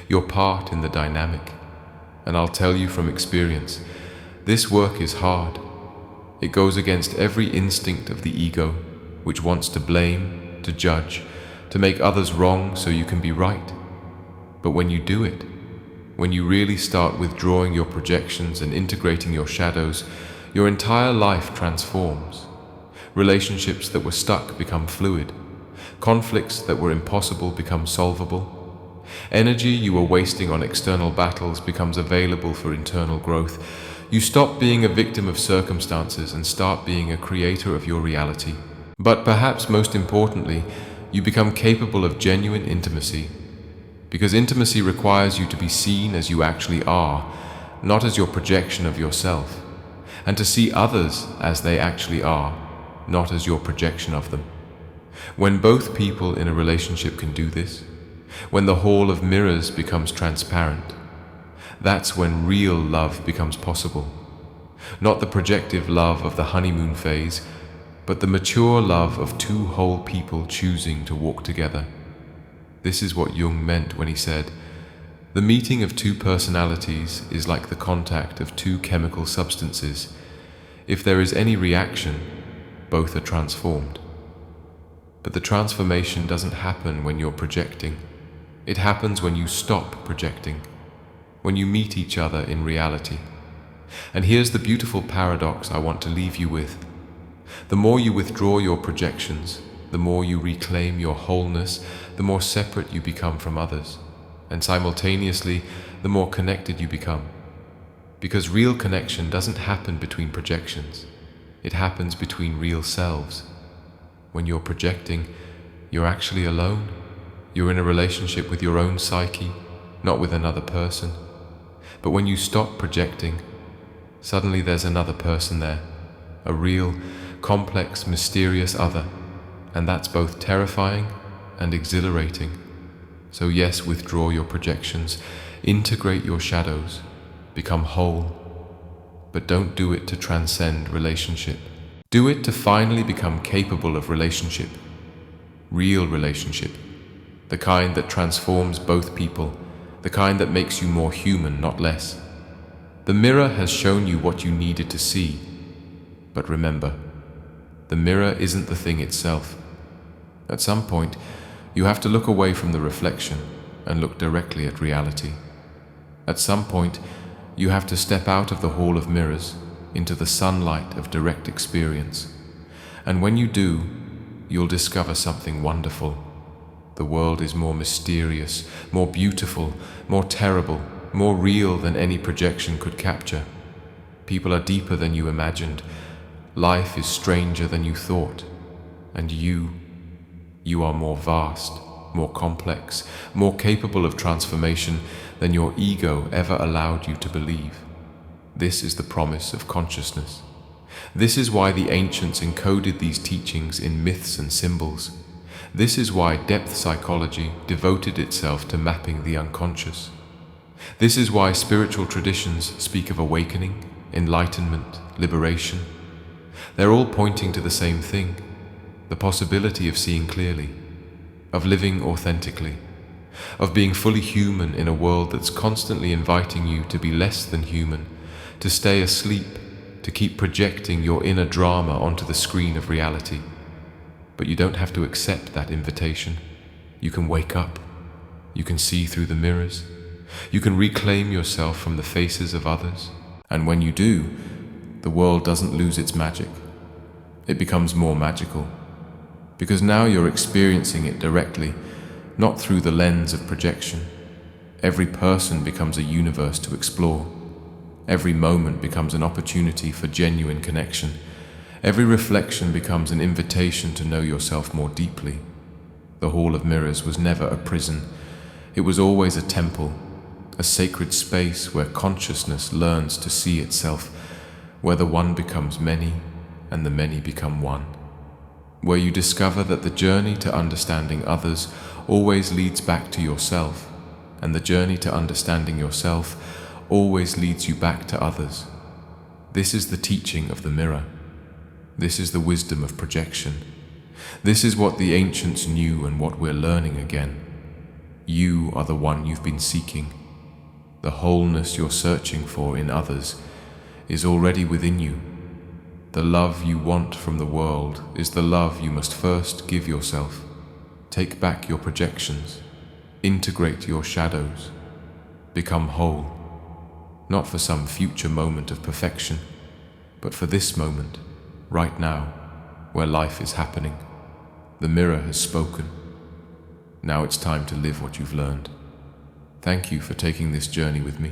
your part in the dynamic. And I'll tell you from experience, this work is hard. It goes against every instinct of the ego, which wants to blame, to judge, to make others wrong so you can be right. But when you do it, when you really start withdrawing your projections and integrating your shadows, your entire life transforms. Relationships that were stuck become fluid. Conflicts that were impossible become solvable. Energy you were wasting on external battles becomes available for internal growth. You stop being a victim of circumstances and start being a creator of your reality. But perhaps most importantly, you become capable of genuine intimacy. Because intimacy requires you to be seen as you actually are, not as your projection of yourself, and to see others as they actually are, not as your projection of them. When both people in a relationship can do this, when the hall of mirrors becomes transparent, that's when real love becomes possible. Not the projective love of the honeymoon phase, but the mature love of two whole people choosing to walk together. This is what Jung meant when he said, "The meeting of two personalities is like the contact of two chemical substances. If there is any reaction, both are transformed." But the transformation doesn't happen when you're projecting. It happens when you stop projecting, when you meet each other in reality. And here's the beautiful paradox I want to leave you with. The more you withdraw your projections, the more you reclaim your wholeness, the more separate you become from others, and simultaneously, the more connected you become. Because real connection doesn't happen between projections. It happens between real selves. When you're projecting, you're actually alone. You're in a relationship with your own psyche, not with another person. But when you stop projecting, suddenly there's another person there, a real, complex, mysterious other, and that's both terrifying and exhilarating. So yes, withdraw your projections, integrate your shadows, become whole, but don't do it to transcend relationship. Do it to finally become capable of relationship, real relationship, the kind that transforms both people, the kind that makes you more human, not less. The mirror has shown you what you needed to see, but remember, the mirror isn't the thing itself. At some point, you have to look away from the reflection and look directly at reality. At some point, you have to step out of the hall of mirrors into the sunlight of direct experience. And when you do, you'll discover something wonderful. The world is more mysterious, more beautiful, more terrible, more real than any projection could capture. People are deeper than you imagined. Life is stranger than you thought. And you are more vast, more complex, more capable of transformation than your ego ever allowed you to believe. This is the promise of consciousness. This is why the ancients encoded these teachings in myths and symbols. This is why depth psychology devoted itself to mapping the unconscious. This is why spiritual traditions speak of awakening, enlightenment, liberation. They're all pointing to the same thing, the possibility of seeing clearly, of living authentically, of being fully human in a world that's constantly inviting you to be less than human, to stay asleep, to keep projecting your inner drama onto the screen of reality. But you don't have to accept that invitation. You can wake up. You can see through the mirrors. You can reclaim yourself from the faces of others. And when you do, the world doesn't lose its magic. It becomes more magical. Because now you're experiencing it directly, not through the lens of projection. Every person becomes a universe to explore. Every moment becomes an opportunity for genuine connection. Every reflection becomes an invitation to know yourself more deeply. The Hall of Mirrors was never a prison. It was always a temple, a sacred space where consciousness learns to see itself, where the one becomes many and the many become one, where you discover that the journey to understanding others always leads back to yourself, and the journey to understanding yourself always leads you back to others. This is the teaching of the mirror. This is the wisdom of projection. This is what the ancients knew and what we're learning again. You are the one you've been seeking. The wholeness you're searching for in others is already within you. The love you want from the world is the love you must first give yourself. Take back your projections. Integrate your shadows. Become whole. Not for some future moment of perfection, but for this moment, right now, where life is happening. The mirror has spoken. Now it's time to live what you've learned. Thank you for taking this journey with me.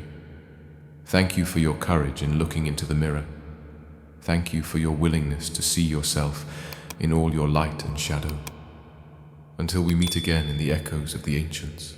Thank you for your courage in looking into the mirror. Thank you for your willingness to see yourself in all your light and shadow. Until we meet again in the echoes of the ancients.